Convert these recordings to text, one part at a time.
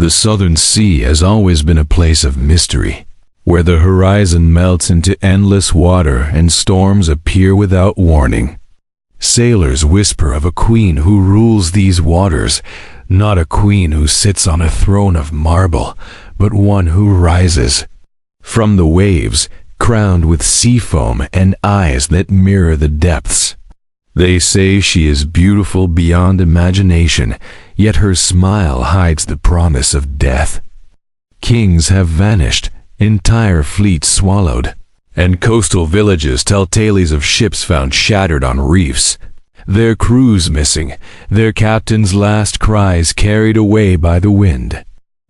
The Southern Sea has always been a place of mystery, where the horizon melts into endless water and storms appear without warning. Sailors whisper of a queen who rules these waters, not a queen who sits on a throne of marble, but one who rises from the waves, crowned with sea foam and eyes that mirror the depths. They say she is beautiful beyond imagination, yet her smile hides the promise of death. Kings have vanished, entire fleets swallowed, and coastal villages tell tales of ships found shattered on reefs, their crews missing, their captains' last cries carried away by the wind.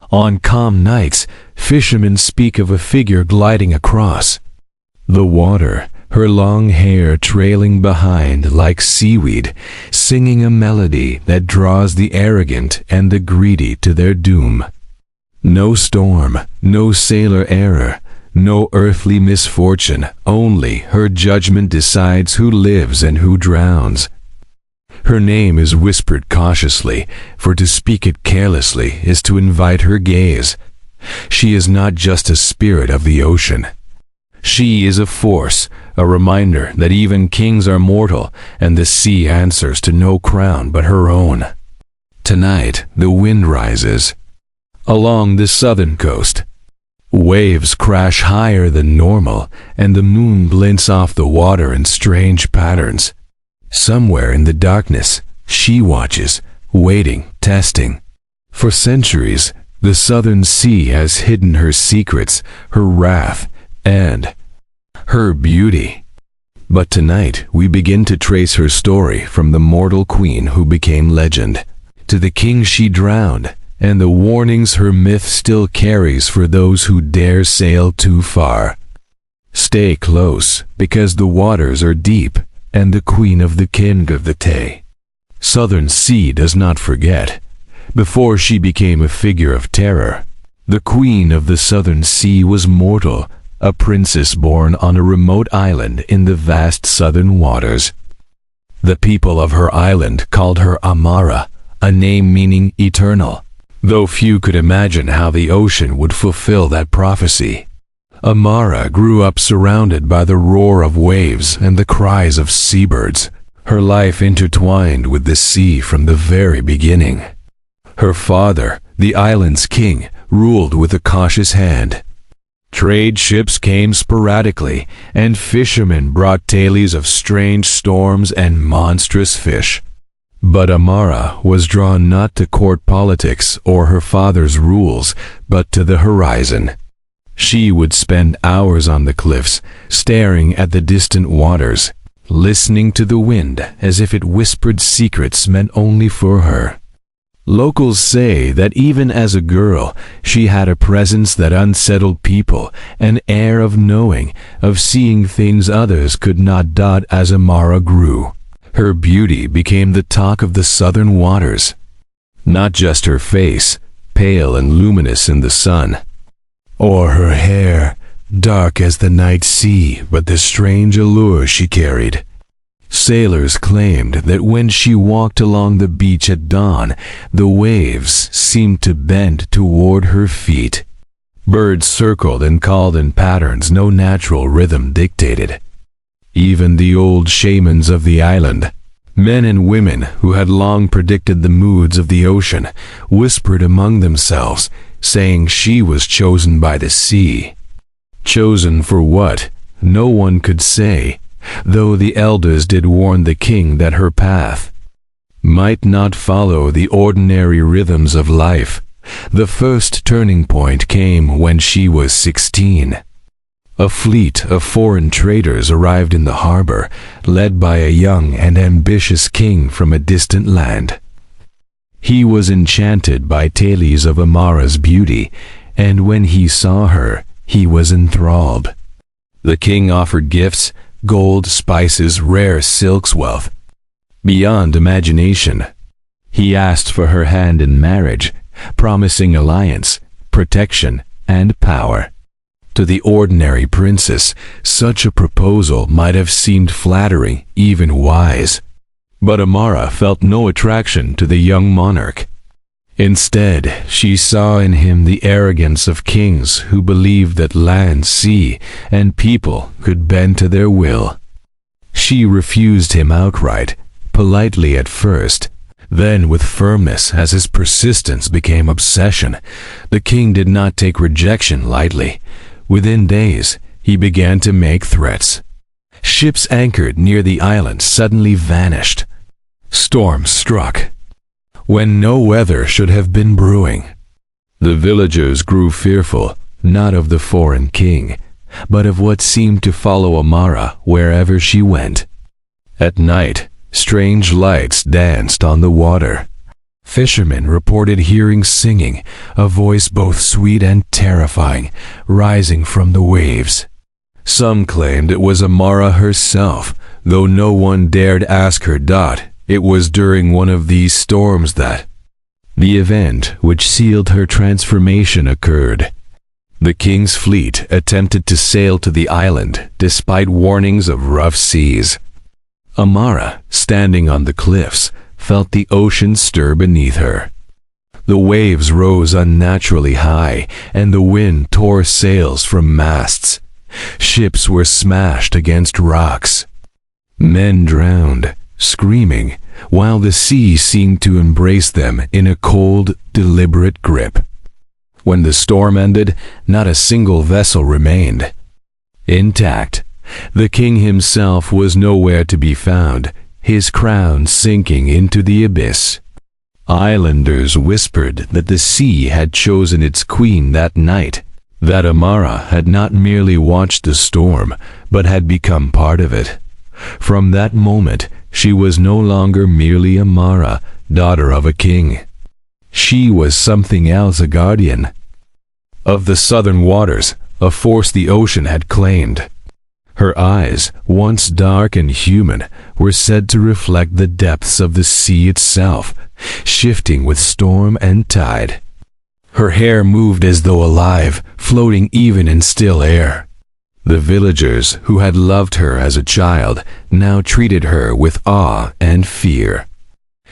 On calm nights, fishermen speak of a figure gliding across the water, her long hair trailing behind like seaweed, singing a melody that draws the arrogant and the greedy to their doom. No storm, no sailor error, no earthly misfortune, only her judgment decides who lives and who drowns. Her name is whispered cautiously, for to speak it carelessly is to invite her gaze. She is not just a spirit of the ocean. She is a force, a reminder that even kings are mortal, and the sea answers to no crown but her own. Tonight, the wind rises along the southern coast. Waves crash higher than normal, and the moon glints off the water in strange patterns. Somewhere in the darkness, she watches, waiting, testing. For centuries, the Southern Sea has hidden her secrets, her wrath, and her beauty. But tonight, we begin to trace her story from the mortal queen who became legend, to the king she drowned, and the warnings her myth still carries for those who dare sail too far. Stay close, because the waters are deep, and the queen of the king of the Tay. Southern Sea does not forget. Before she became a figure of terror, the queen of the Southern Sea was mortal, a princess born on a remote island in the vast southern waters. The people of her island called her Amara, a name meaning eternal, though few could imagine how the ocean would fulfill that prophecy. Amara grew up surrounded by the roar of waves and the cries of seabirds, her life intertwined with the sea from the very beginning. Her father, the island's king, ruled with a cautious hand. Trade ships came sporadically, and fishermen brought tales of strange storms and monstrous fish. But Amara was drawn not to court politics or her father's rules, but to the horizon. She would spend hours on the cliffs, staring at the distant waters, listening to the wind as if it whispered secrets meant only for her. Locals say that even as a girl, she had a presence that unsettled people, an air of knowing, of seeing things others could not. As Amara grew, her beauty became the talk of the southern waters. Not just her face, pale and luminous in the sun, or her hair, dark as the night sea, but the strange allure she carried. Sailors claimed that when she walked along the beach at dawn, the waves seemed to bend toward her feet. Birds circled and called in patterns no natural rhythm dictated. Even the old shamans of the island, men and women who had long predicted the moods of the ocean, whispered among themselves, saying she was chosen by the sea. Chosen for what? No one could say, though the elders did warn the king that her path might not follow the ordinary rhythms of life. The first turning point came when she was 16. A fleet of foreign traders arrived in the harbor, led by a young and ambitious king from a distant land. He was enchanted by tales of Amara's beauty, and when he saw her, he was enthralled. The king offered gifts, gold, spices, rare silks, wealth beyond imagination. He asked for her hand in marriage, promising alliance, protection, and power. To the ordinary princess, such a proposal might have seemed flattering, even wise. But Amara felt no attraction to the young monarch. Instead, she saw in him the arrogance of kings who believed that land, sea, and people could bend to their will. She refused him outright, politely at first, then with firmness as his persistence became obsession. The king did not take rejection lightly. Within days, he began to make threats. Ships anchored near the island suddenly vanished. Storms struck when no weather should have been brewing. The villagers grew fearful, not of the foreign king, but of what seemed to follow Amara wherever she went. At night, strange lights danced on the water. Fishermen reported hearing singing, a voice both sweet and terrifying, rising from the waves. Some claimed it was Amara herself, though no one dared ask her. It was during one of these storms that the event which sealed her transformation occurred. The king's fleet attempted to sail to the island despite warnings of rough seas. Amara, standing on the cliffs, felt the ocean stir beneath her. The waves rose unnaturally high, and the wind tore sails from masts. Ships were smashed against rocks. Men drowned, screaming, while the sea seemed to embrace them in a cold, deliberate grip. When the storm ended, not a single vessel remained intact. The king himself was nowhere to be found, his crown sinking into the abyss. Islanders whispered that the sea had chosen its queen that night, that Amara had not merely watched the storm, but had become part of it. From that moment, she was no longer merely Amara, daughter of a king. She was something else, a guardian of the southern waters, a force the ocean had claimed. Her eyes, once dark and human, were said to reflect the depths of the sea itself, shifting with storm and tide. Her hair moved as though alive, floating even in still air. The villagers who had loved her as a child now treated her with awe and fear.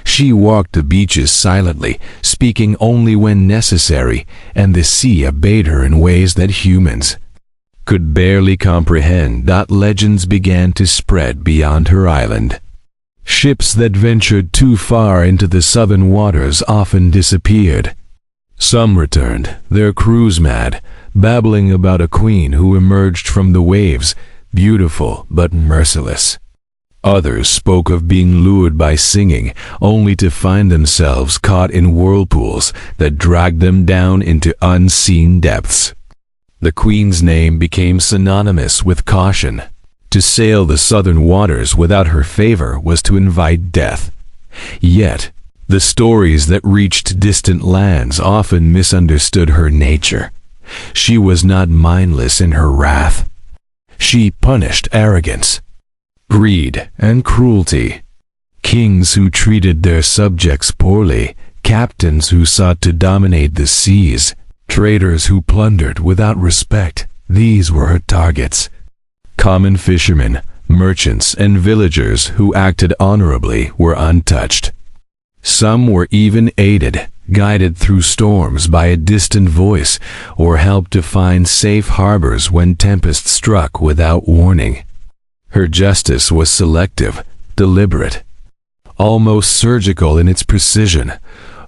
She walked the beaches silently, speaking only when necessary, and the sea obeyed her in ways that humans could barely comprehend. Legends began to spread beyond her island. Ships that ventured too far into the southern waters often disappeared. Some returned, their crews mad, babbling about a queen who emerged from the waves, beautiful but merciless. Others spoke of being lured by singing, only to find themselves caught in whirlpools that dragged them down into unseen depths. The queen's name became synonymous with caution. To sail the southern waters without her favor was to invite death. Yet, the stories that reached distant lands often misunderstood her nature. She was not mindless in her wrath. She punished arrogance, greed, and cruelty. Kings who treated their subjects poorly, captains who sought to dominate the seas, traders who plundered without respect, these were her targets. Common fishermen, merchants, and villagers who acted honorably were untouched. Some were even aided, guided through storms by a distant voice, or helped to find safe harbors when tempests struck without warning. Her justice was selective, deliberate, almost surgical in its precision.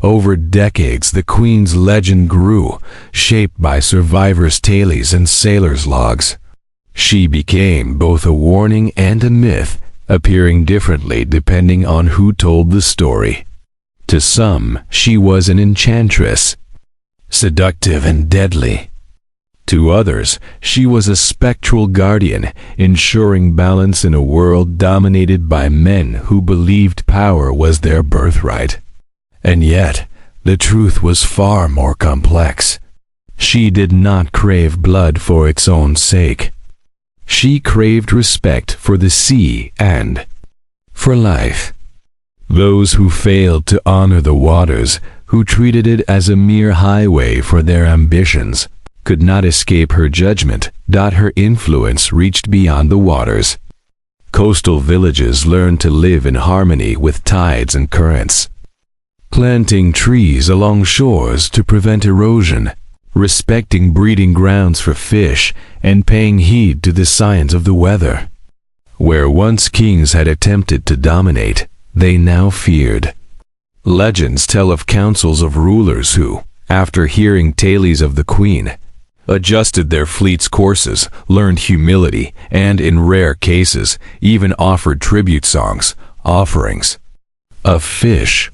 Over decades, the queen's legend grew, shaped by survivors' tales and sailors' logs. She became both a warning and a myth, appearing differently depending on who told the story. To some, she was an enchantress, seductive and deadly. To others, she was a spectral guardian, ensuring balance in a world dominated by men who believed power was their birthright. And yet, the truth was far more complex. She did not crave blood for its own sake. She craved respect for the sea and for life. Those who failed to honor the waters, who treated it as a mere highway for their ambitions, could not escape her judgment. Her influence reached beyond the waters. Coastal villages learned to live in harmony with tides and currents. planting trees along shores to prevent erosion, respecting breeding grounds for fish, and paying heed to the signs of the weather. Where once kings had attempted to dominate, they now feared. Legends tell of councils of rulers who, after hearing tales of the queen, adjusted their fleet's courses, learned humility, and in rare cases, even offered tribute songs, offerings of fish,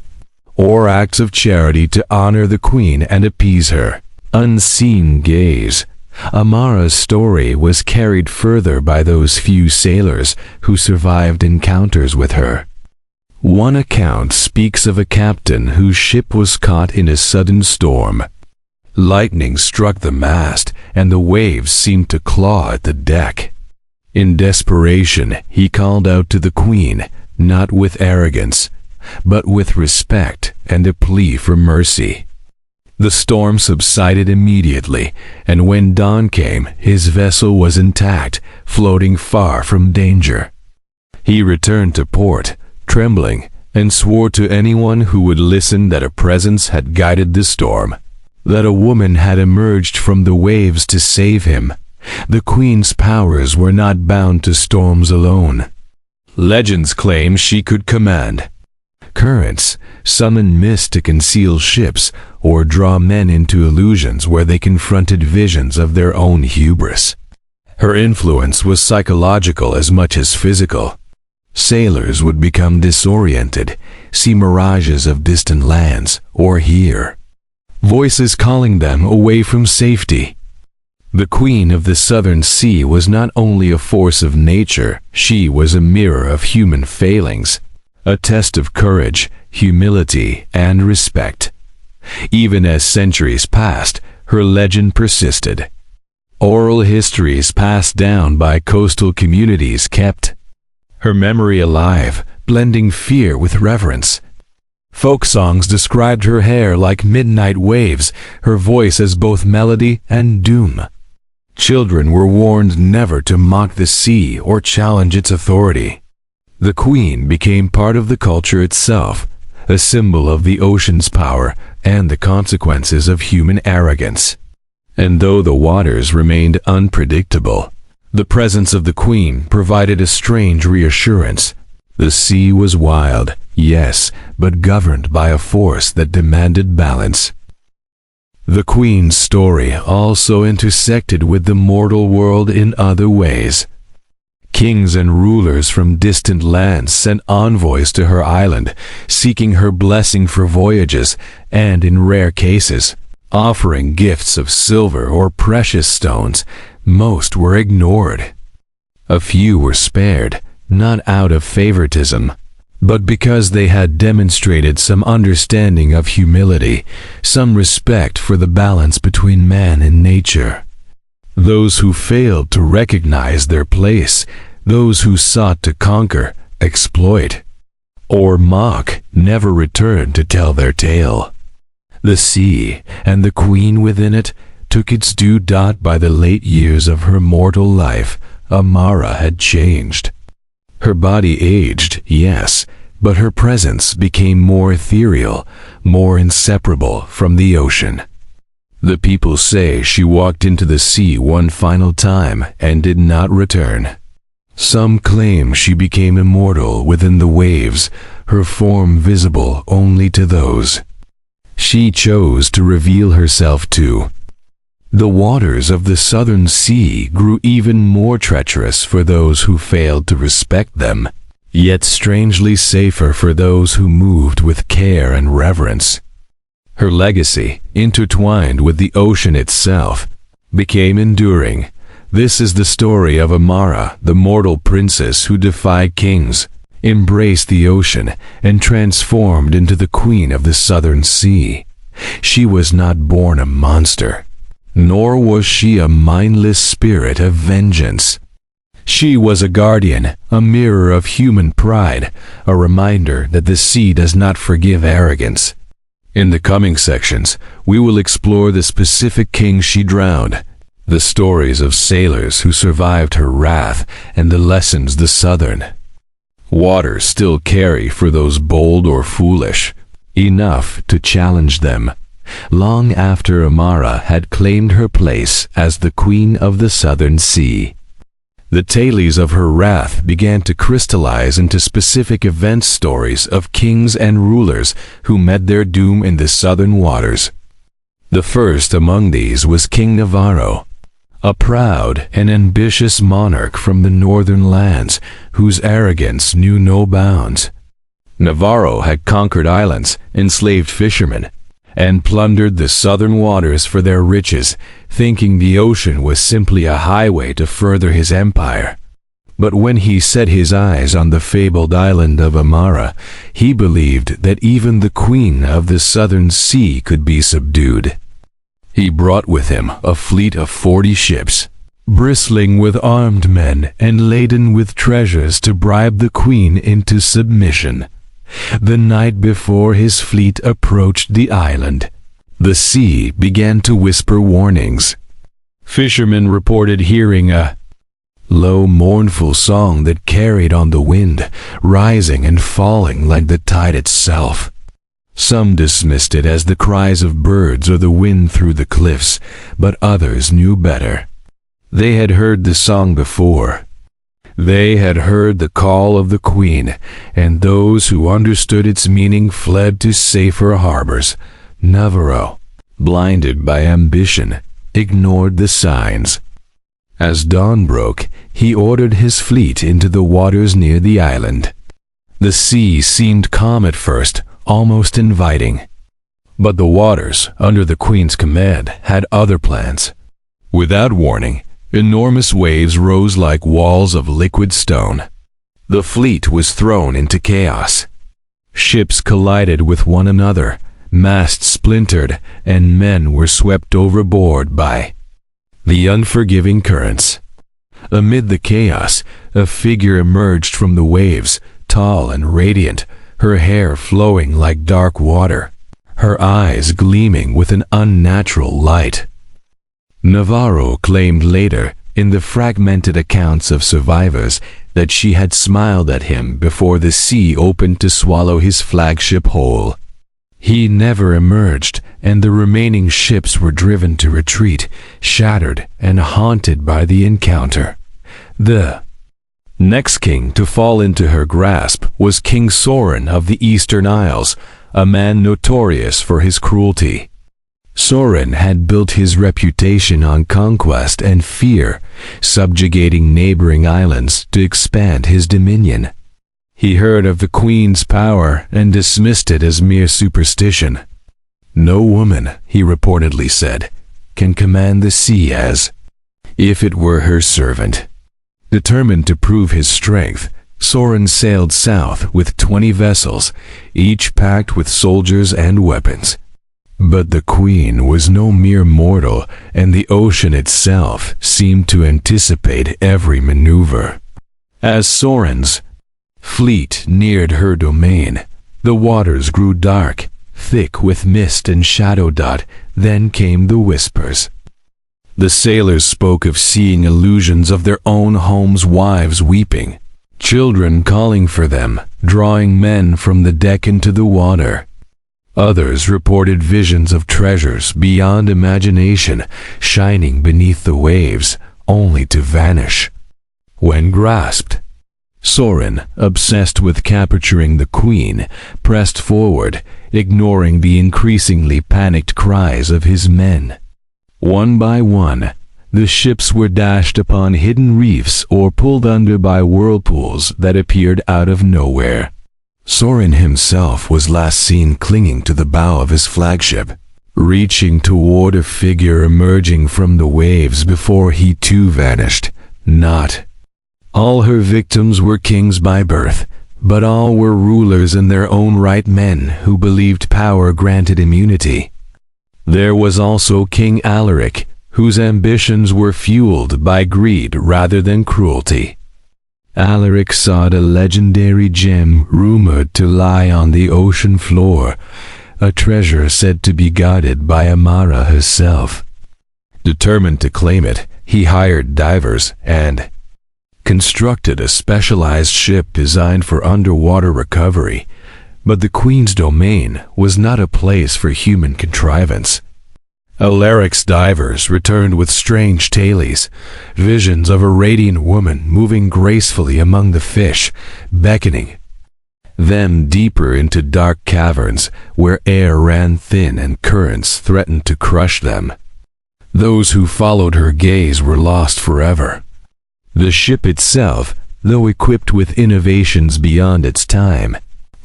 or acts of charity to honor the queen and appease her unseen gaze. Amara's story was carried further by those few sailors who survived encounters with her. One account speaks of a captain whose ship was caught in a sudden storm. Lightning struck the mast, and the waves seemed to claw at the deck. In desperation, he called out to the queen, not with arrogance, but with respect and a plea for mercy. The storm subsided immediately, and when dawn came, his vessel was intact, floating far from danger. He returned to port, trembling, and swore to anyone who would listen that a presence had guided the storm, that a woman had emerged from the waves to save him. The queen's powers were not bound to storms alone. Legends claim she could command currents, summon mist to conceal ships, or draw men into illusions where they confronted visions of their own hubris. Her influence was psychological as much as physical. Sailors would become disoriented, see mirages of distant lands, or hear voices calling them away from safety. The Queen of the Southern Sea was not only a force of nature, she was a mirror of human failings, a test of courage, humility, and respect. Even as centuries passed, her legend persisted. Oral histories passed down by coastal communities kept her memory alive, blending fear with reverence. Folk songs described her hair like midnight waves, her voice as both melody and doom. Children were warned never to mock the sea or challenge its authority. The queen became part of the culture itself, a symbol of the ocean's power and the consequences of human arrogance. And though the waters remained unpredictable, the presence of the queen provided a strange reassurance. The sea was wild, yes, but governed by a force that demanded balance. The queen's story also intersected with the mortal world in other ways. Kings and rulers from distant lands sent envoys to her island, seeking her blessing for voyages, and in rare cases, offering gifts of silver or precious stones. Most were ignored. A few were spared, not out of favoritism, but because they had demonstrated some understanding of humility, some respect for the balance between man and nature. Those who failed to recognize their place, those who sought to conquer, exploit, or mock, never returned to tell their tale. The sea, and the queen within it, took its due dot. By the late years of her mortal life, Amara had changed. Her body aged, yes, but her presence became more ethereal, more inseparable from the ocean. The people say she walked into the sea one final time and did not return. Some claim she became immortal within the waves, her form visible only to those she chose to reveal herself to. The waters of the Southern Sea grew even more treacherous for those who failed to respect them, yet strangely safer for those who moved with care and reverence. Her legacy, intertwined with the ocean itself, became enduring. This is the story of Amara, the mortal princess who defied kings, embraced the ocean, and transformed into the Queen of the Southern Sea. She was not born a monster, nor was she a mindless spirit of vengeance. She was a guardian, a mirror of human pride, a reminder that the sea does not forgive arrogance. In the coming sections, we will explore the specific king she drowned, the stories of sailors who survived her wrath, and the lessons the southern waters still carry for those bold or foolish, enough to challenge them, long after Amara had claimed her place as the Queen of the Southern Sea. The tales of her wrath began to crystallize into specific event stories of kings and rulers who met their doom in the southern waters. The first among these was King Navarro, a proud and ambitious monarch from the northern lands whose arrogance knew no bounds. Navarro had conquered islands, enslaved fishermen, and plundered the southern waters for their riches, thinking the ocean was simply a highway to further his empire. But when he set his eyes on the fabled island of Amara, he believed that even the Queen of the Southern Sea could be subdued. He brought with him a fleet of 40 ships, bristling with armed men and laden with treasures to bribe the Queen into submission. The night before his fleet approached the island, the sea began to whisper warnings. Fishermen reported hearing a low, mournful song that carried on the wind, rising and falling like the tide itself. Some dismissed it as the cries of birds or the wind through the cliffs, but others knew better. They had heard the song before. They had heard the call of the Queen, and those who understood its meaning fled to safer harbors. Navarro, blinded by ambition, ignored the signs. As dawn broke, he ordered his fleet into the waters near the island. The sea seemed calm at first, almost inviting. But the waters, under the Queen's command, had other plans. Without warning, enormous waves rose like walls of liquid stone. The fleet was thrown into chaos. Ships collided with one another, masts splintered, and men were swept overboard by the unforgiving currents. Amid the chaos, a figure emerged from the waves, tall and radiant, her hair flowing like dark water, her eyes gleaming with an unnatural light. Navarro claimed later, in the fragmented accounts of survivors, that she had smiled at him before the sea opened to swallow his flagship whole. He never emerged, and the remaining ships were driven to retreat, shattered and haunted by the encounter. The next king to fall into her grasp was King Soren of the Eastern Isles, a man notorious for his cruelty. Soren had built his reputation on conquest and fear, subjugating neighboring islands to expand his dominion. He heard of the Queen's power and dismissed it as mere superstition. "No woman," he reportedly said, "can command the sea as if it were her servant." Determined to prove his strength, Soren sailed south with 20 vessels, each packed with soldiers and weapons. But the Queen was no mere mortal, and the ocean itself seemed to anticipate every maneuver. As Soren's fleet neared her domain, the waters grew dark, thick with mist and shadow dot. Then came the whispers. The sailors spoke of seeing illusions of their own homes' wives weeping, children calling for them, drawing men from the deck into the water. Others reported visions of treasures beyond imagination, shining beneath the waves, only to vanish when grasped. Soren, obsessed with capturing the Queen, pressed forward, ignoring the increasingly panicked cries of his men. One by one, the ships were dashed upon hidden reefs or pulled under by whirlpools that appeared out of nowhere. Soren himself was last seen clinging to the bow of his flagship, reaching toward a figure emerging from the waves before he too vanished. Not all her victims were kings by birth, but all were rulers in their own right, men who believed power granted immunity. There was also King Alaric, whose ambitions were fueled by greed rather than cruelty. Alaric sought a legendary gem rumored to lie on the ocean floor, a treasure said to be guarded by Amara herself. Determined to claim it, he hired divers and constructed a specialized ship designed for underwater recovery. But the queen's domain was not a place for human contrivance. Alaric's divers returned with strange tales, visions of a radiant woman moving gracefully among the fish, beckoning them deeper into dark caverns where air ran thin and currents threatened to crush them. Those who followed her gaze were lost forever. The ship itself, though equipped with innovations beyond its time,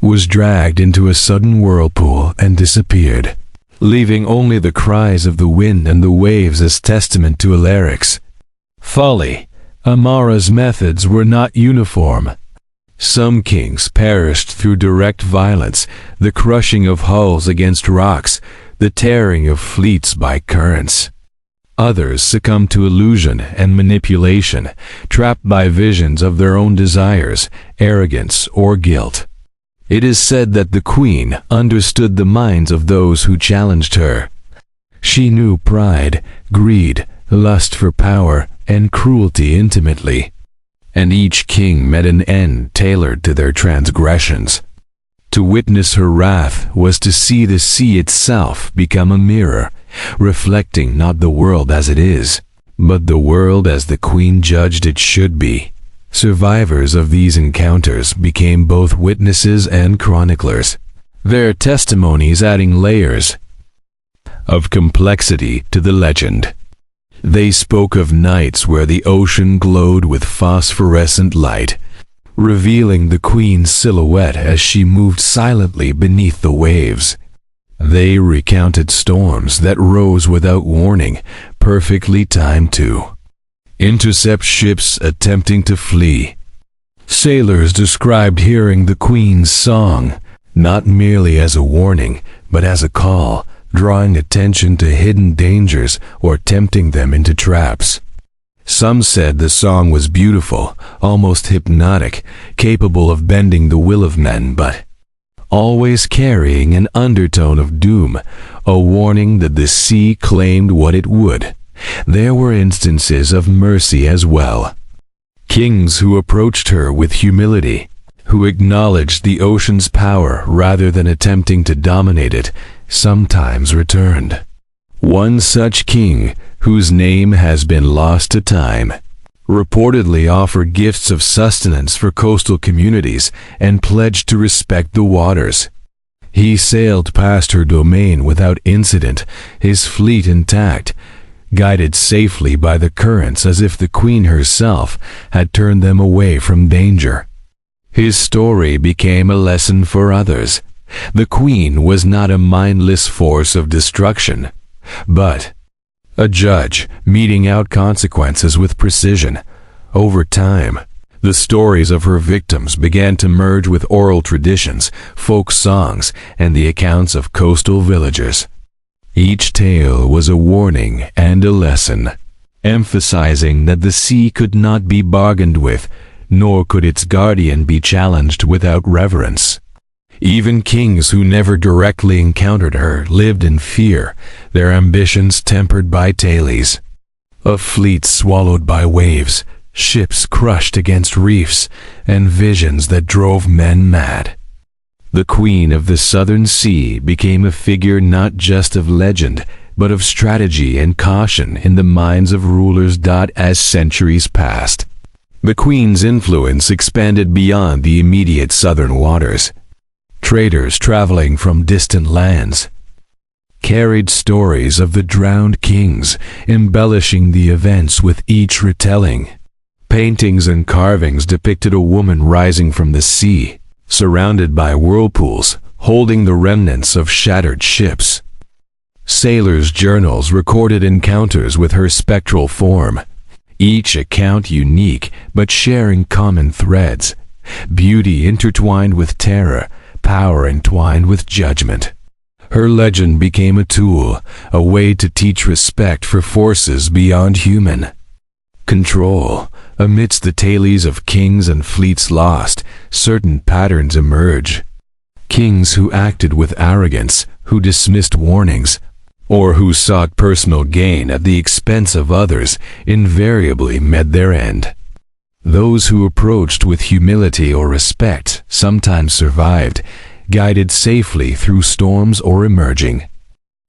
was dragged into a sudden whirlpool and disappeared, leaving only the cries of the wind and the waves as testament to Alaric's folly. Amara's methods were not uniform. Some kings perished through direct violence, the crushing of hulls against rocks, the tearing of fleets by currents. Others succumbed to illusion and manipulation, trapped by visions of their own desires, arrogance, or guilt. It is said that the queen understood the minds of those who challenged her. She knew pride, greed, lust for power, and cruelty intimately, and each king met an end tailored to their transgressions. To witness her wrath was to see the sea itself become a mirror, reflecting not the world as it is, but the world as the queen judged it should be. Survivors of these encounters became both witnesses and chroniclers, their testimonies adding layers of complexity to the legend. They spoke of nights where the ocean glowed with phosphorescent light, revealing the queen's silhouette as she moved silently beneath the waves. They recounted storms that rose without warning, perfectly timed to intercept ships attempting to flee. Sailors described hearing the queen's song, not merely as a warning, but as a call, drawing attention to hidden dangers or tempting them into traps. Some said the song was beautiful, almost hypnotic, capable of bending the will of men, but always carrying an undertone of doom, a warning that the sea claimed what it would. There were instances of mercy as well. Kings who approached her with humility, who acknowledged the ocean's power rather than attempting to dominate it, sometimes returned. One such king, whose name has been lost to time, reportedly offered gifts of sustenance for coastal communities and pledged to respect the waters. He sailed past her domain without incident, his fleet intact, guided safely by the currents as if the queen herself had turned them away from danger. His story became a lesson for others. The queen was not a mindless force of destruction, but a judge meting out consequences with precision. Over time, the stories of her victims began to merge with oral traditions, folk songs, and the accounts of coastal villagers. Each tale was a warning and a lesson, emphasizing that the sea could not be bargained with, nor could its guardian be challenged without reverence. Even kings who never directly encountered her lived in fear, their ambitions tempered by tales of fleets swallowed by waves, ships crushed against reefs, and visions that drove men mad. The Queen of the Southern Sea became a figure not just of legend, but of strategy and caution in the minds of rulers. As centuries passed, the Queen's influence expanded beyond the immediate southern waters. Traders traveling from distant lands carried stories of the drowned kings, embellishing the events with each retelling. Paintings and carvings depicted a woman rising from the sea, surrounded by whirlpools, holding the remnants of shattered ships. Sailors' journals recorded encounters with her spectral form, each account unique but sharing common threads: beauty intertwined with terror, power entwined with judgment. Her legend became a tool, a way to teach respect for forces beyond human control. Amidst the tales of kings and fleets lost, certain patterns emerge. Kings who acted with arrogance, who dismissed warnings, or who sought personal gain at the expense of others, invariably met their end. Those who approached with humility or respect sometimes survived, guided safely through storms or emerging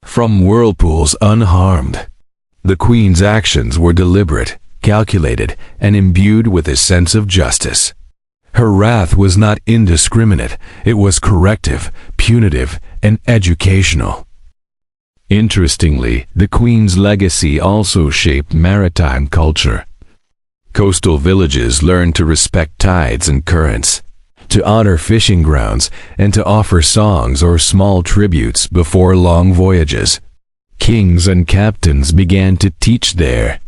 from whirlpools unharmed. The queen's actions were deliberate, calculated, and imbued with a sense of justice. Her wrath was not indiscriminate, it was corrective, punitive, and educational. Interestingly, the queen's legacy also shaped maritime culture. Coastal villages learned to respect tides and currents, to honor fishing grounds, and to offer songs or small tributes before long voyages. Kings and captains began to teach their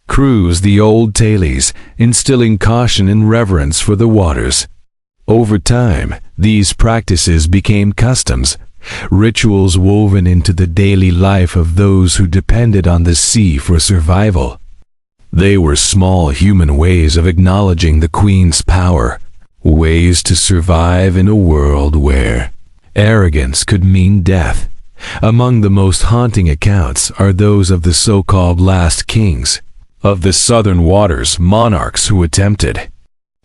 crews the old tales, instilling caution and reverence for the waters. Over time, these practices became customs, rituals woven into the daily life of those who depended on the sea for survival. They were small human ways of acknowledging the queen's power, ways to survive in a world where arrogance could mean death. Among the most haunting accounts are those of the so-called last kings of the southern waters, monarchs who attempted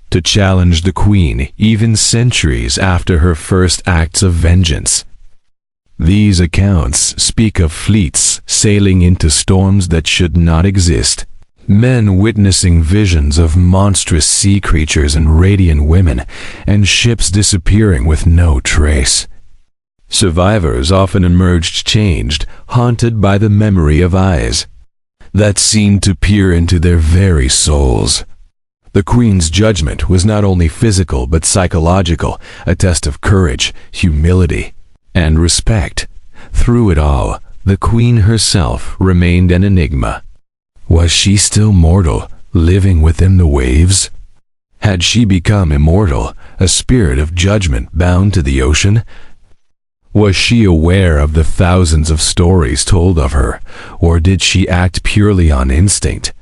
to challenge the queen even centuries after her first acts of vengeance. These accounts speak of fleets sailing into storms that should not exist, men witnessing visions of monstrous sea creatures and radiant women, and ships disappearing with no trace. Survivors often emerged changed, haunted by the memory of eyes that seemed to peer into their very souls. The queen's judgment was not only physical but psychological, a test of courage, humility, and respect. Through it all, the queen herself remained an enigma. Was she still mortal, living within the waves? Had she become immortal, a spirit of judgment bound to the ocean? Was she aware of the thousands of stories told of her, or did she act purely on instinct,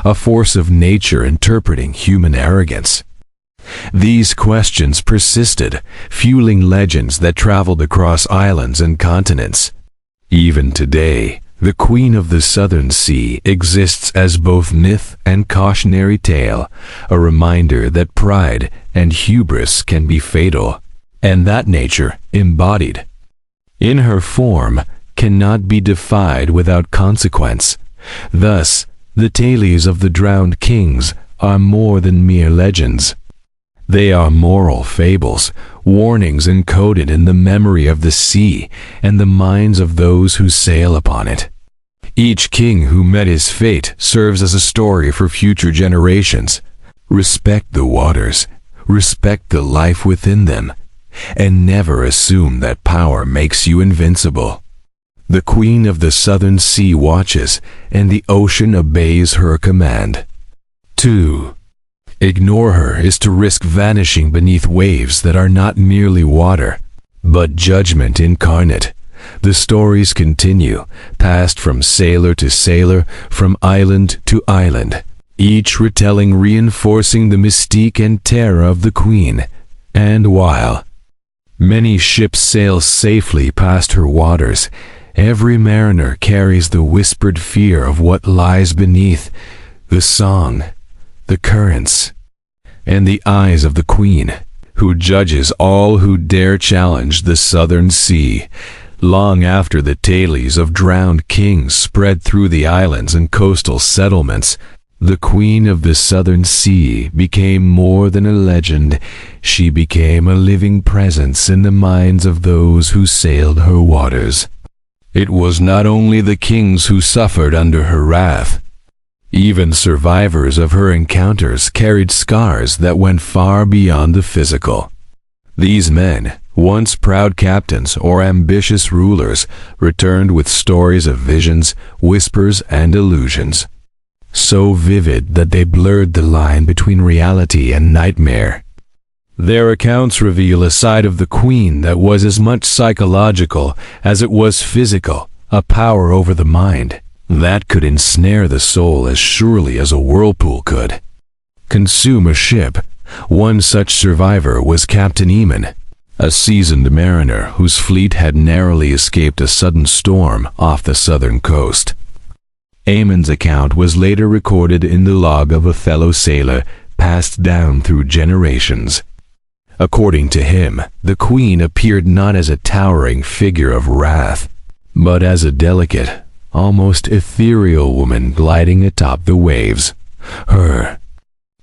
a force of nature interpreting human arrogance? These questions persisted, fueling legends that traveled across islands and continents. Even today, the Queen of the Southern Sea exists as both myth and cautionary tale, a reminder that pride and hubris can be fatal, and that nature, embodied in her form, cannot be defied without consequence. Thus, the tales of the drowned kings are more than mere legends. They are moral fables, warnings encoded in the memory of the sea and the minds of those who sail upon it. Each king who met his fate serves as a story for future generations. Respect the waters, respect the life within them, and never assume that power makes you invincible. The Queen of the Southern Sea watches, and the ocean obeys her command. 2. Ignore her is to risk vanishing beneath waves that are not merely water, but judgment incarnate. The stories continue, passed from sailor to sailor, from island to island, each retelling reinforcing the mystique and terror of the Queen. And while many ships sail safely past her waters, every mariner carries the whispered fear of what lies beneath, the song, the currents, and the eyes of the Queen, who judges all who dare challenge the Southern Sea. Long after the tales of drowned kings spread through the islands and coastal settlements, the Queen of the Southern Sea became more than a legend. She became a living presence in the minds of those who sailed her waters. It was not only the kings who suffered under her wrath. Even survivors of her encounters carried scars that went far beyond the physical. These men, once proud captains or ambitious rulers, returned with stories of visions, whispers, and illusions, so vivid that they blurred the line between reality and nightmare. Their accounts reveal a side of the Queen that was as much psychological as it was physical, a power over the mind that could ensnare the soul as surely as a whirlpool could consume a ship. One such survivor was Captain Eamon, a seasoned mariner whose fleet had narrowly escaped a sudden storm off the southern coast. Eamon's account was later recorded in the log of a fellow sailor, passed down through generations. According to him, the queen appeared not as a towering figure of wrath, but as a delicate, almost ethereal woman gliding atop the waves. Her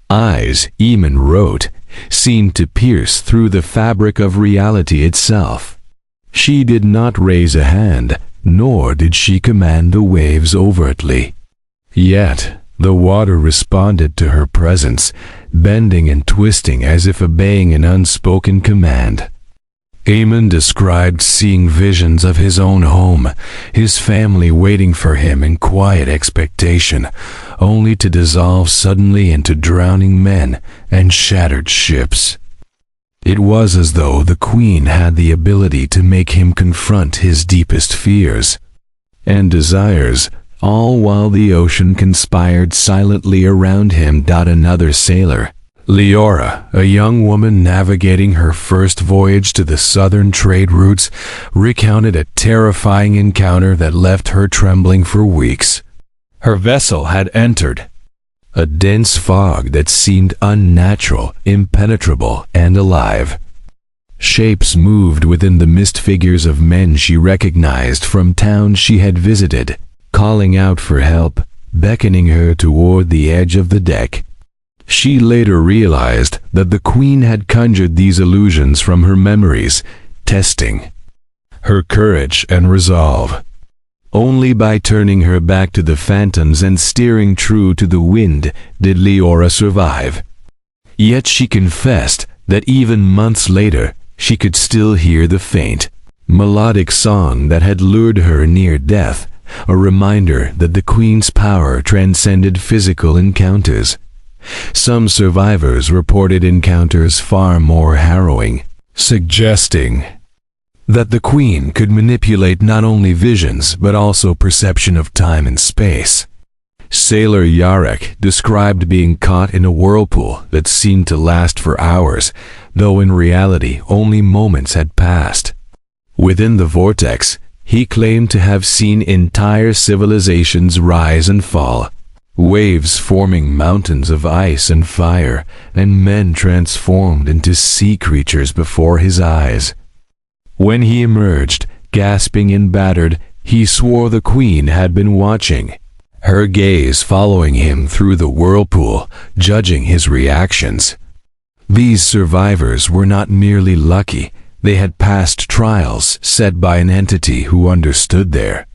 eyes, Eamon wrote, seemed to pierce through the fabric of reality itself. She did not raise a hand, nor did she command the waves overtly. Yet the water responded to her presence, bending and twisting as if obeying an unspoken command. Eamon described seeing visions of his own home, his family waiting for him in quiet expectation, only to dissolve suddenly into drowning men and shattered ships. It was as though the queen had the ability to make him confront his deepest fears and desires, all while the ocean conspired silently around him. Another sailor, Leora, a young woman navigating her first voyage to the southern trade routes, recounted a terrifying encounter that left her trembling for weeks. Her vessel had entered a dense fog that seemed unnatural, impenetrable, and alive. Shapes moved within the mist, figures of men she recognized from towns she had visited, calling out for help, beckoning her toward the edge of the deck. She later realized that the queen had conjured these illusions from her memories, testing her courage and resolve. Only by turning her back to the phantoms and steering true to the wind did Leora survive. Yet she confessed that even months later she could still hear the faint, melodic song that had lured her near death, a reminder that the queen's power transcended physical encounters. Some survivors reported encounters far more harrowing, suggesting that the queen could manipulate not only visions but also perception of time and space. Sailor Yarek described being caught in a whirlpool that seemed to last for hours, though in reality only moments had passed. Within the vortex, he claimed to have seen entire civilizations rise and fall, waves forming mountains of ice and fire, and men transformed into sea creatures before his eyes. When he emerged, gasping and battered, he swore the queen had been watching, her gaze following him through the whirlpool, judging his reactions. These survivors were not merely lucky, they had passed trials set by an entity who understood their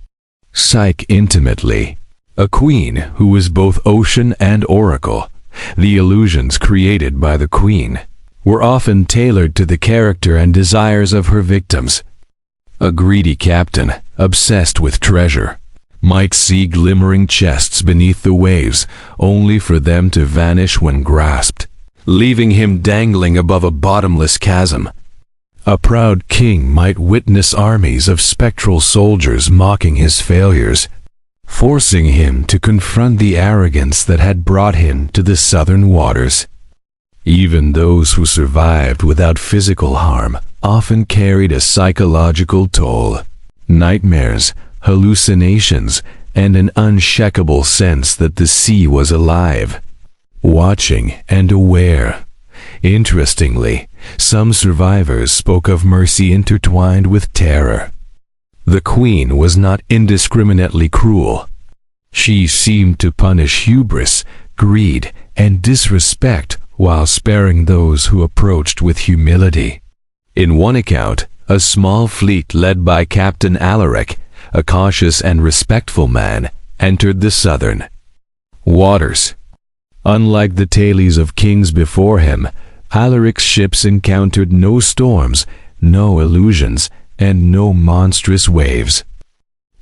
psyche intimately. A queen who was both ocean and oracle. The illusions created by the queen were often tailored to the character and desires of her victims. A greedy captain, obsessed with treasure, might see glimmering chests beneath the waves, only for them to vanish when grasped, leaving him dangling above a bottomless chasm. A proud king might witness armies of spectral soldiers mocking his failures, forcing him to confront the arrogance that had brought him to the southern waters. Even those who survived without physical harm often carried a psychological toll. Nightmares, hallucinations, and an unshakable sense that the sea was alive, watching and aware. Interestingly, some survivors spoke of mercy intertwined with terror. The queen was not indiscriminately cruel. She seemed to punish hubris, greed, and disrespect while sparing those who approached with humility. In one account, a small fleet led by Captain Alaric, a cautious and respectful man, entered the southern waters. Unlike the tales of kings before him, Alaric's ships encountered no storms, no illusions, and no monstrous waves.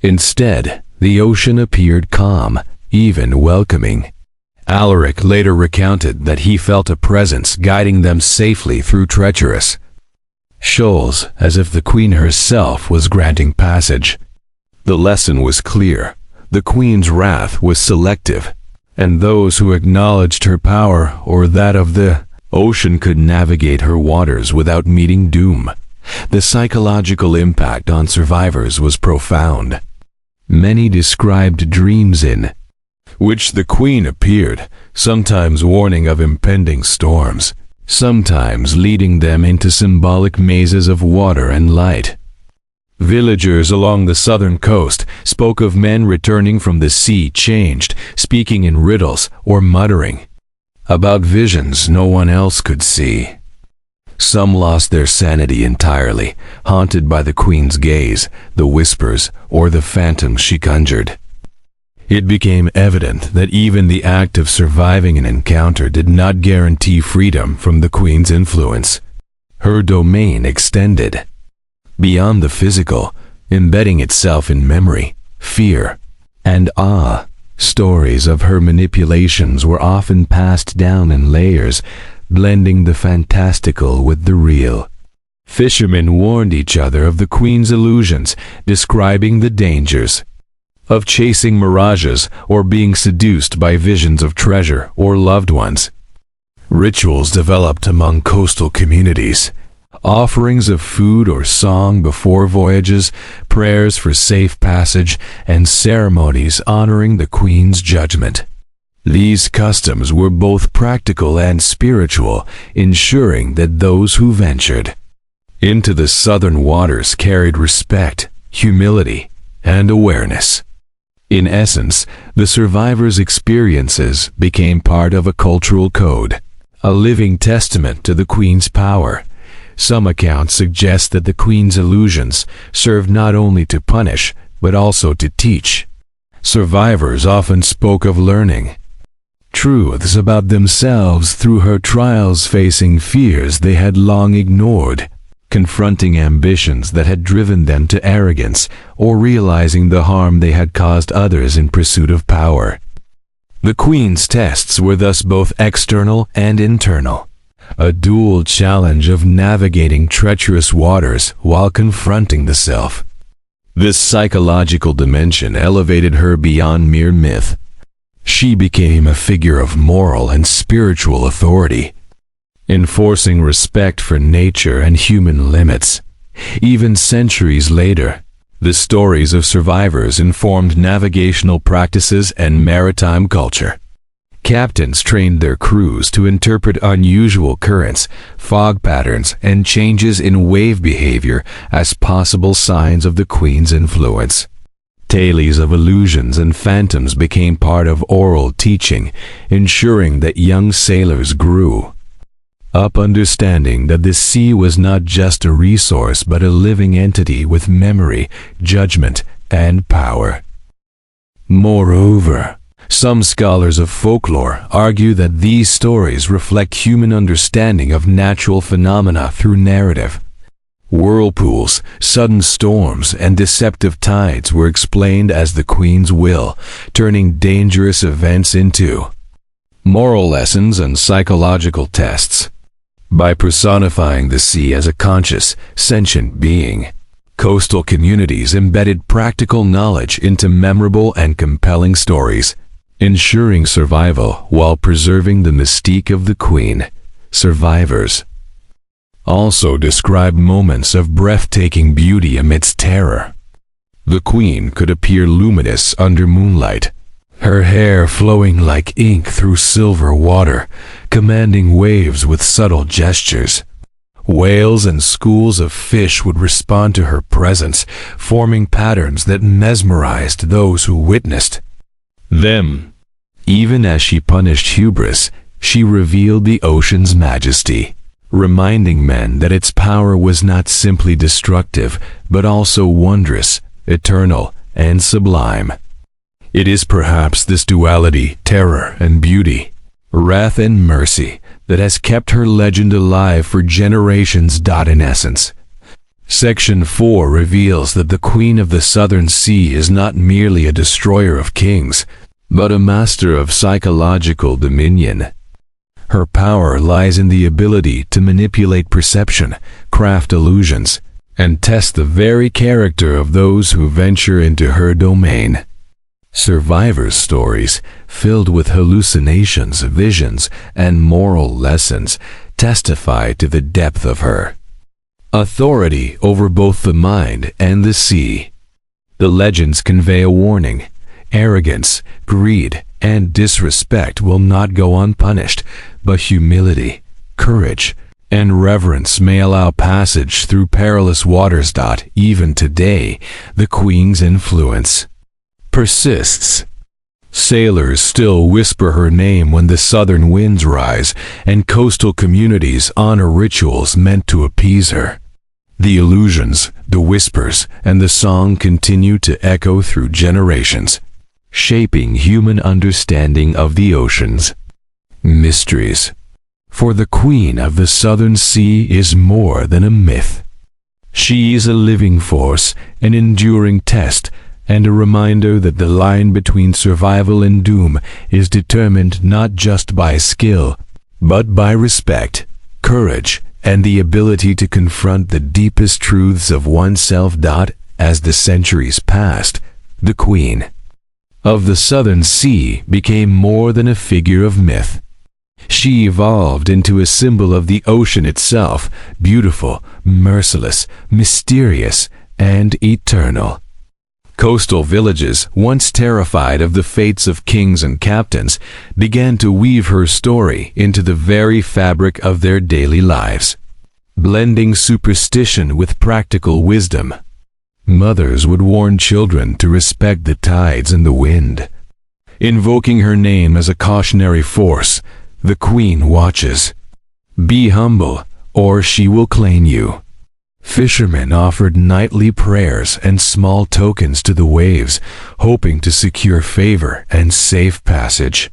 Instead, the ocean appeared calm, even welcoming. Alaric later recounted that he felt a presence guiding them safely through treacherous shoals, as if the queen herself was granting passage. The lesson was clear. The queen's wrath was selective, and those who acknowledged her power or that of the ocean could navigate her waters without meeting doom. The psychological impact on survivors was profound. Many described dreams in which the queen appeared, sometimes warning of impending storms, sometimes leading them into symbolic mazes of water and light. Villagers along the southern coast spoke of men returning from the sea changed, speaking in riddles or muttering about visions no one else could see. Some lost their sanity entirely, haunted by the queen's gaze, the whispers, or the phantoms she conjured. It became evident that even the act of surviving an encounter did not guarantee freedom from the queen's influence. Her domain extended beyond the physical, embedding itself in memory, fear, and awe. Stories of her manipulations were often passed down in layers, blending the fantastical with the real. Fishermen warned each other of the queen's illusions, describing the dangers of chasing mirages or being seduced by visions of treasure or loved ones. Rituals developed among coastal communities. Offerings of food or song before voyages, prayers for safe passage, and ceremonies honoring the queen's judgment. These customs were both practical and spiritual, ensuring that those who ventured into the southern waters carried respect, humility, and awareness. In essence, the survivors' experiences became part of a cultural code, a living testament to the queen's power. Some accounts suggest that the queen's illusions served not only to punish, but also to teach. Survivors often spoke of learning truths about themselves through her trials, facing fears they had long ignored, confronting ambitions that had driven them to arrogance, or realizing the harm they had caused others in pursuit of power. The queen's tests were thus both external and internal, a dual challenge of navigating treacherous waters while confronting the self. This psychological dimension elevated her beyond mere myth. She became a figure of moral and spiritual authority, enforcing respect for nature and human limits. Even centuries later, the stories of survivors informed navigational practices and maritime culture. Captains trained their crews to interpret unusual currents, fog patterns, and changes in wave behavior as possible signs of the queen's influence. Tales of illusions and phantoms became part of oral teaching, ensuring that young sailors grew up understanding that the sea was not just a resource but a living entity with memory, judgment, and power. Moreover, some scholars of folklore argue that these stories reflect human understanding of natural phenomena through narrative. Whirlpools, sudden storms, and deceptive tides were explained as the queen's will, turning dangerous events into moral lessons and psychological tests. By personifying the sea as a conscious, sentient being, coastal communities embedded practical knowledge into memorable and compelling stories, ensuring survival while preserving the mystique of the queen. Survivors also described moments of breathtaking beauty amidst terror. The queen could appear luminous under moonlight, her hair flowing like ink through silver water, commanding waves with subtle gestures. Whales and schools of fish would respond to her presence, forming patterns that mesmerized those who witnessed them. Even as she punished hubris, she revealed the ocean's majesty, reminding men that its power was not simply destructive, but also wondrous, eternal, and sublime. It is perhaps this duality, terror and beauty, wrath and mercy, that has kept her legend alive for generations. In essence, Section 4 reveals that the Queen of the Southern Sea is not merely a destroyer of kings, but a master of psychological dominion. Her power lies in the ability to manipulate perception, craft illusions, and test the very character of those who venture into her domain. Survivors' stories, filled with hallucinations, visions, and moral lessons, testify to the depth of her authority over both the mind and the sea. The legends convey a warning: arrogance, greed, and disrespect will not go unpunished, but humility, courage, and reverence may allow passage through perilous waters. Even today, the Queen's influence persists. Sailors still whisper her name when the southern winds rise, and coastal communities honor rituals meant to appease her. The illusions, the whispers, and the song continue to echo through generations, shaping human understanding of the oceans. Mysteries. For the Queen of the Southern Sea is more than a myth. She is a living force, an enduring test, and a reminder that the line between survival and doom is determined not just by skill, but by respect, courage, and the ability to confront the deepest truths of oneself. As the centuries passed, the Queen of the Southern Sea became more than a figure of myth. She evolved into a symbol of the ocean itself, beautiful, merciless, mysterious, and eternal. Coastal villages, once terrified of the fates of kings and captains, began to weave her story into the very fabric of their daily lives. Blending superstition with practical wisdom, mothers would warn children to respect the tides and the wind. Invoking her name as a cautionary force, the Queen watches. Be humble, or she will claim you. Fishermen offered nightly prayers and small tokens to the waves, hoping to secure favor and safe passage.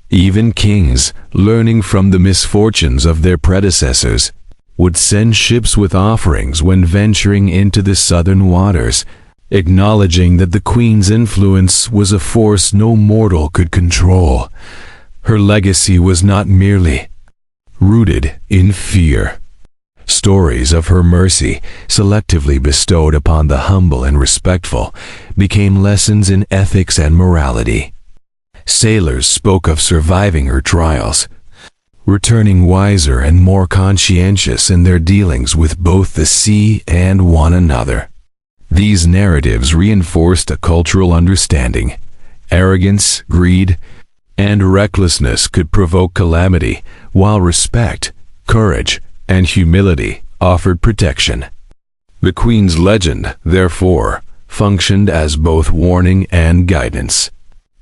Even kings, learning from the misfortunes of their predecessors, would send ships with offerings when venturing into the southern waters, acknowledging that the Queen's influence was a force no mortal could control. Her legacy was not merely rooted in fear. Stories of her mercy, selectively bestowed upon the humble and respectful, became lessons in ethics and morality. Sailors spoke of surviving her trials, returning wiser and more conscientious in their dealings with both the sea and one another. These narratives reinforced a cultural understanding. Arrogance, greed, and recklessness could provoke calamity, while respect, courage, and humility offered protection. The Queen's legend, therefore, functioned as both warning and guidance,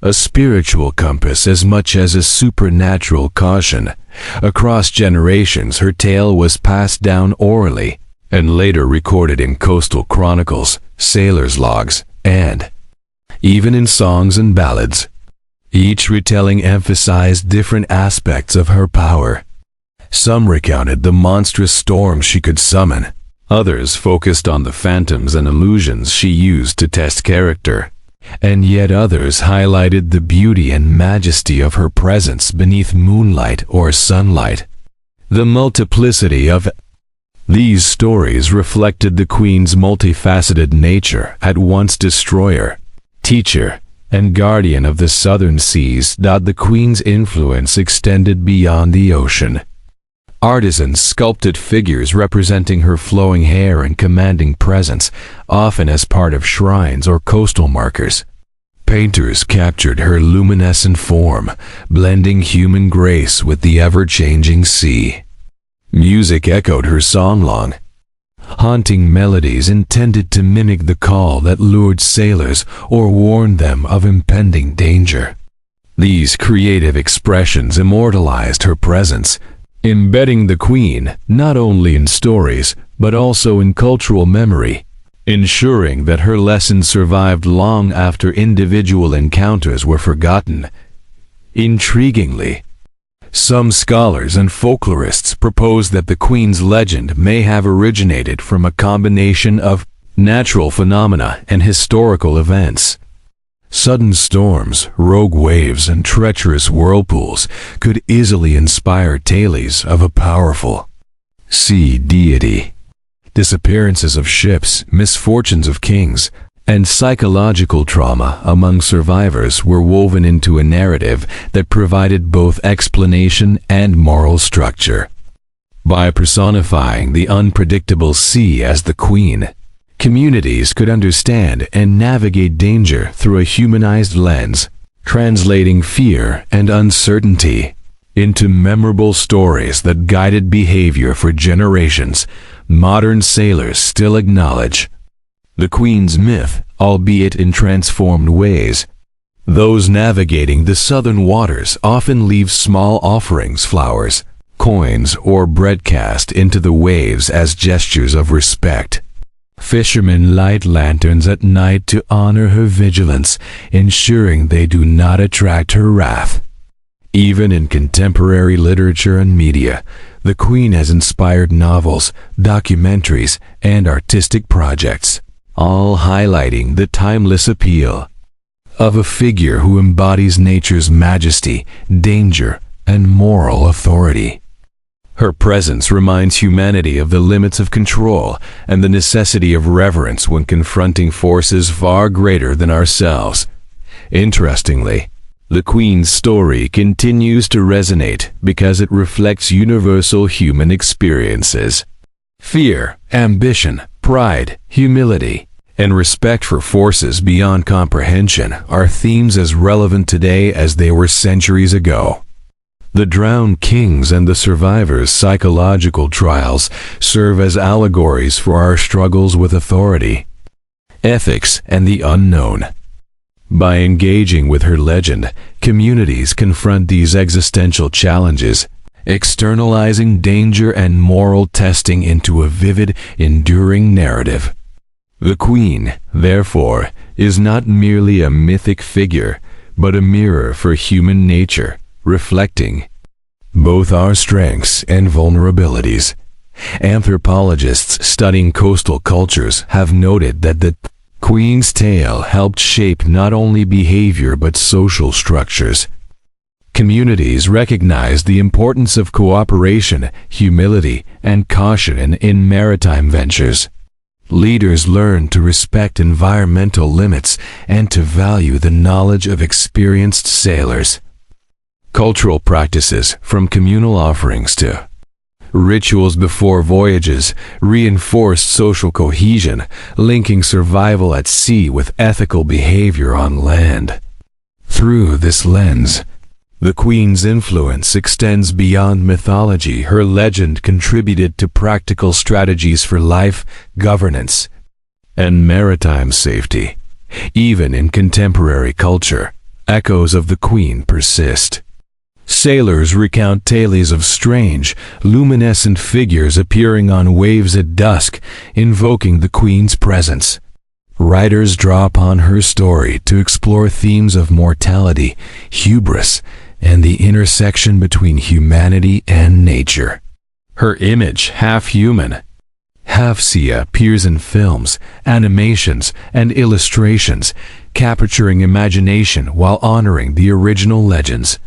a spiritual compass as much as a supernatural caution. Across generations, her tale was passed down orally and later recorded in coastal chronicles, sailors' logs, and even in songs and ballads. Each retelling emphasized different aspects of her power. Some recounted the monstrous storms she could summon. Others focused on the phantoms and illusions she used to test character. And yet others highlighted the beauty and majesty of her presence beneath moonlight or sunlight. The multiplicity of these stories reflected the Queen's multifaceted nature, at once destroyer, teacher, and guardian of the southern seas. The Queen's influence extended beyond the ocean. Artisans sculpted figures representing her flowing hair and commanding presence, often as part of shrines or coastal markers. Painters captured her luminescent form, blending human grace with the ever-changing sea. Music echoed her songlong, haunting melodies intended to mimic the call that lured sailors or warned them of impending danger. These creative expressions immortalized her presence, embedding the Queen not only in stories, but also in cultural memory, ensuring that her lessons survived long after individual encounters were forgotten. Intriguingly, some scholars and folklorists propose that the Queen's legend may have originated from a combination of natural phenomena and historical events. Sudden storms, rogue waves, and treacherous whirlpools could easily inspire tales of a powerful sea deity. Disappearances of ships, misfortunes of kings, and psychological trauma among survivors were woven into a narrative that provided both explanation and moral structure. By personifying the unpredictable sea as the Queen, communities could understand and navigate danger through a humanized lens, translating fear and uncertainty into memorable stories that guided behavior for generations, modern sailors still acknowledge the Queen's myth, albeit in transformed ways. Those navigating the southern waters often leave small offerings, flowers, coins, or bread cast into the waves as gestures of respect. Fishermen light lanterns at night to honor her vigilance, ensuring they do not attract her wrath. Even in contemporary literature and media, the Queen has inspired novels, documentaries, and artistic projects, all highlighting the timeless appeal of a figure who embodies nature's majesty, danger, and moral authority. Her presence reminds humanity of the limits of control and the necessity of reverence when confronting forces far greater than ourselves. Interestingly, the Queen's story continues to resonate because it reflects universal human experiences. Fear, ambition, pride, humility, and respect for forces beyond comprehension are themes as relevant today as they were centuries ago. The drowned kings and the survivors' psychological trials serve as allegories for our struggles with authority, ethics, and the unknown. By engaging with her legend, communities confront these existential challenges, externalizing danger and moral testing into a vivid, enduring narrative. The Queen, therefore, is not merely a mythic figure, but a mirror for human nature, reflecting both our strengths and vulnerabilities. Anthropologists studying coastal cultures have noted that the Queen's tale helped shape not only behavior but social structures. Communities recognized the importance of cooperation, humility, and caution in maritime ventures. Leaders learned to respect environmental limits and to value the knowledge of experienced sailors. Cultural practices, from communal offerings to rituals before voyages, reinforced social cohesion, linking survival at sea with ethical behavior on land. Through this lens, the Queen's influence extends beyond mythology. Her legend contributed to practical strategies for life, governance, and maritime safety. Even in contemporary culture, echoes of the Queen persist. Sailors recount tales of strange, luminescent figures appearing on waves at dusk, invoking the Queen's presence. Writers draw upon her story to explore themes of mortality, hubris, and the intersection between humanity and nature. Her image, half human, half sea, appears in films, animations, and illustrations, capturing imagination while honoring the original legends.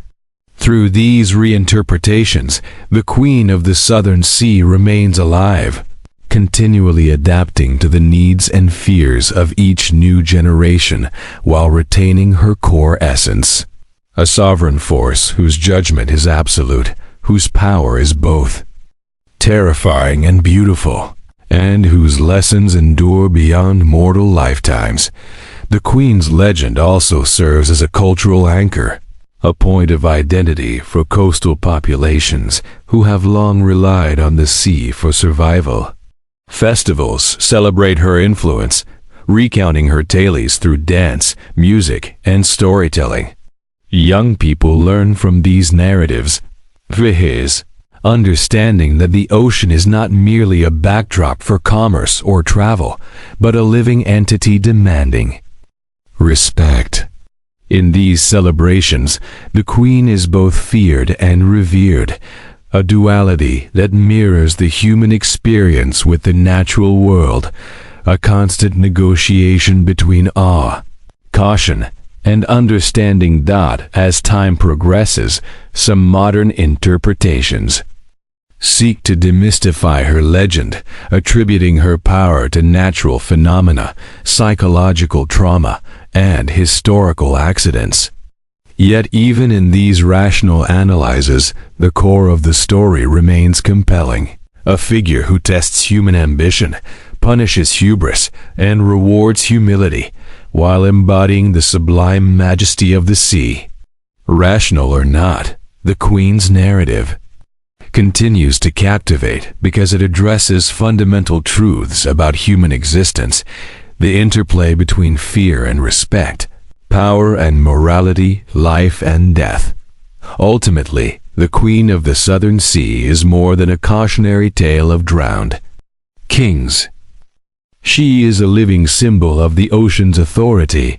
Through these reinterpretations, the Queen of the Southern Sea remains alive, continually adapting to the needs and fears of each new generation while retaining her core essence. A sovereign force whose judgment is absolute, whose power is both terrifying and beautiful, and whose lessons endure beyond mortal lifetimes. The Queen's legend also serves as a cultural anchor, a point of identity for coastal populations who have long relied on the sea for survival. Festivals celebrate her influence, recounting her tales through dance, music, and storytelling. Young people learn from these narratives, understanding that the ocean is not merely a backdrop for commerce or travel, but a living entity demanding respect. In these celebrations, the Queen is both feared and revered, a duality that mirrors the human experience with the natural world, a constant negotiation between awe, caution, and understanding that, as time progresses, some modern interpretations seek to demystify her legend, attributing her power to natural phenomena, psychological trauma, and historical accidents. Yet even in these rational analyses, the core of the story remains compelling. A figure who tests human ambition, punishes hubris, and rewards humility, while embodying the sublime majesty of the sea. Rational or not, the Queen's narrative continues to captivate because it addresses fundamental truths about human existence, the interplay between fear and respect, power and morality, life and death. Ultimately, the Queen of the Southern Sea is more than a cautionary tale of drowned kings. She is a living symbol of the ocean's authority,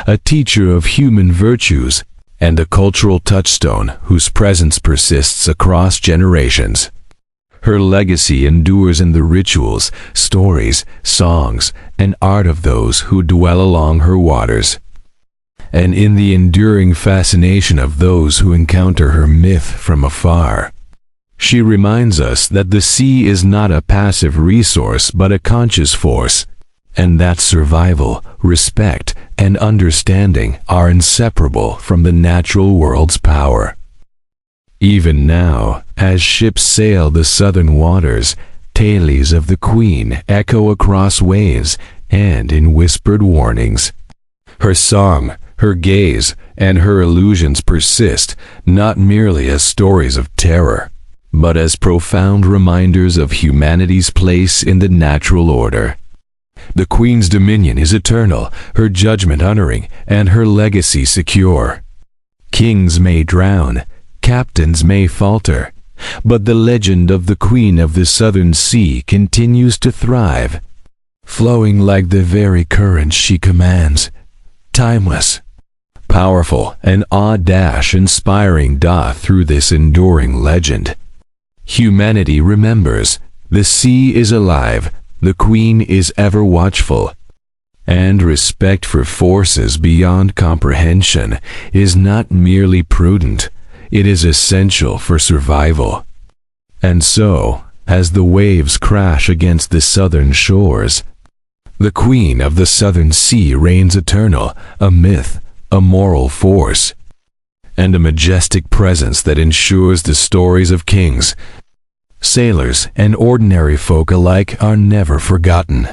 a teacher of human virtues, and a cultural touchstone whose presence persists across generations. Her legacy endures in the rituals, stories, songs, and art of those who dwell along her waters, and in the enduring fascination of those who encounter her myth from afar. She reminds us that the sea is not a passive resource but a conscious force, and that survival, respect, and understanding are inseparable from the natural world's power. Even now, as ships sail the southern waters, tales of the Queen echo across waves and in whispered warnings. Her song, her gaze, and her illusions persist, not merely as stories of terror, but as profound reminders of humanity's place in the natural order. The Queen's dominion is eternal, her judgment honoring, and her legacy secure. Kings may drown, captains may falter, but the legend of the Queen of the Southern Sea continues to thrive, flowing like the very current she commands, timeless, powerful, and inspiring through this enduring legend. Humanity remembers, the sea is alive, the Queen is ever watchful, and respect for forces beyond comprehension is not merely prudent, it is essential for survival. And so, as the waves crash against the southern shores, the Queen of the Southern Sea reigns eternal, a myth, a moral force, and a majestic presence that ensures the stories of kings, sailors, and ordinary folk alike are never forgotten.